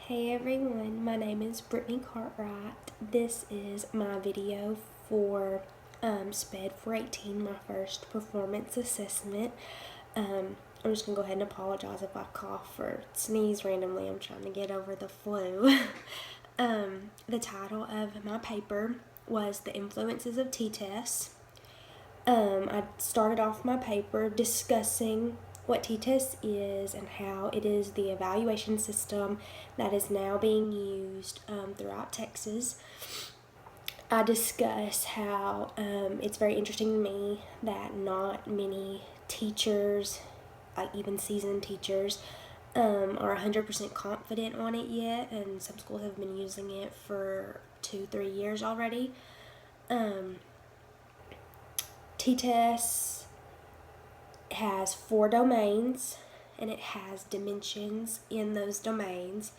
Hey everyone, my name is Brittany Cartwright. This is my video for Sped for 18, my first performance assessment. I'm just going to go ahead and apologize if I cough or sneeze randomly. I'm trying to get over the flu. The title of my paper was The Influences of T-Tests. I started off my paper discussing what T-Test is and how it is the evaluation system that is now being used throughout Texas. I discuss how it's very interesting to me that not many teachers, like even seasoned teachers, are 100% confident on it yet, and some schools have been using it for 2-3 years already. T-Test has 4 domains, and it has dimensions in those domains.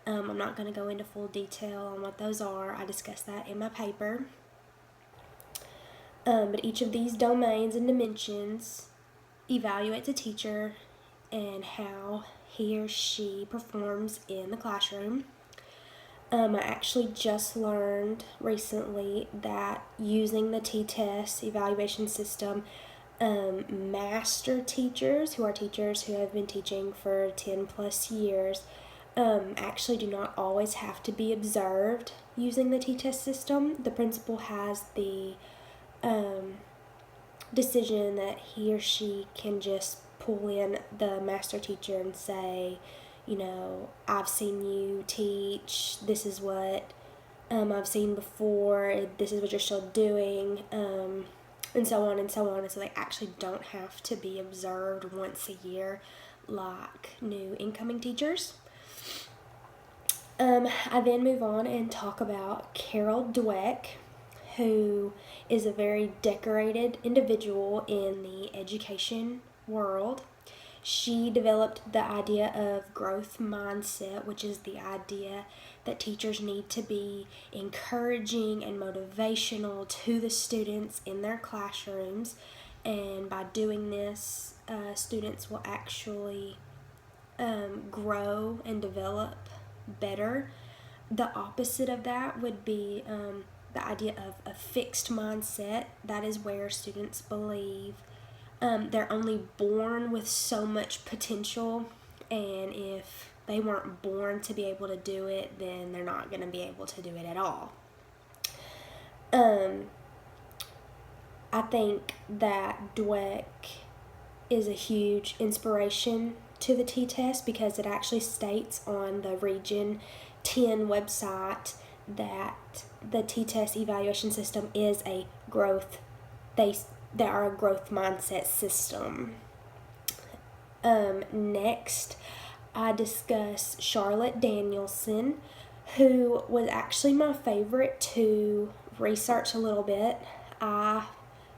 I'm not going to go into full detail on what those are. I discussed that in my paper. But each of these domains and dimensions evaluates a teacher and how he or she performs in the classroom. I actually just learned recently that using the T-Test evaluation system, master teachers, who are teachers who have been teaching for 10 plus years, actually do not always have to be observed using the T-Test system. The principal has the decision that he or she can just pull in the master teacher and say, I've seen you teach, this is what I've seen before, this is what you're still doing, and so on and so on. And so they actually don't have to be observed once a year like new incoming teachers. I then move on and talk about Carol Dweck, who is a very decorated individual in the education world. She developed the idea of growth mindset, which is the idea that teachers need to be encouraging and motivational to the students in their classrooms. And by doing this, students will actually grow and develop better. The opposite of that would be the idea of a fixed mindset. That is where students believe they're only born with so much potential, and if they weren't born to be able to do it, then they're not going to be able to do it at all. I think that Dweck is a huge inspiration to the T-Test because it actually states on the Region 10 website that the T-Test evaluation system is a growth mindset system. Next, I discuss Charlotte Danielson, who was actually my favorite to research a little bit. I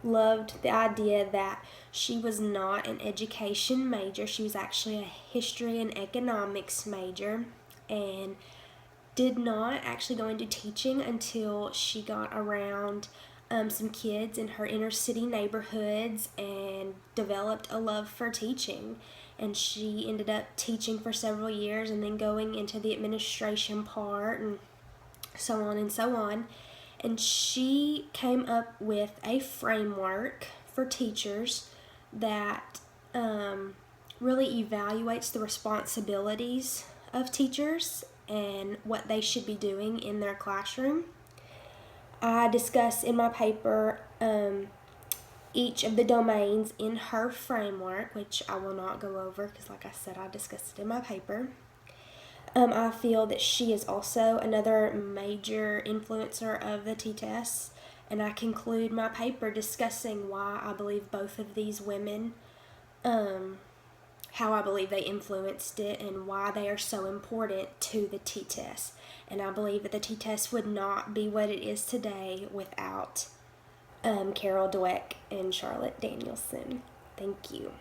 loved the idea that she was not an education major. She was actually a history and economics major, and did not actually go into teaching until she got around some kids in her inner city neighborhoods and developed a love for teaching. And she ended up teaching for several years and then going into the administration part and so on and so on. And she came up with a framework for teachers that really evaluates the responsibilities of teachers and what they should be doing in their classroom. I discuss in my paper each of the domains in her framework, which I will not go over because, like I said, I discussed it in my paper. I feel that she is also another major influencer of the T-Tests, and I conclude my paper discussing why I believe both of these women, how I believe they influenced it, and why they are so important to the T-Test. And I believe that the T-Test would not be what it is today without Carol Dweck and Charlotte Danielson. Thank you.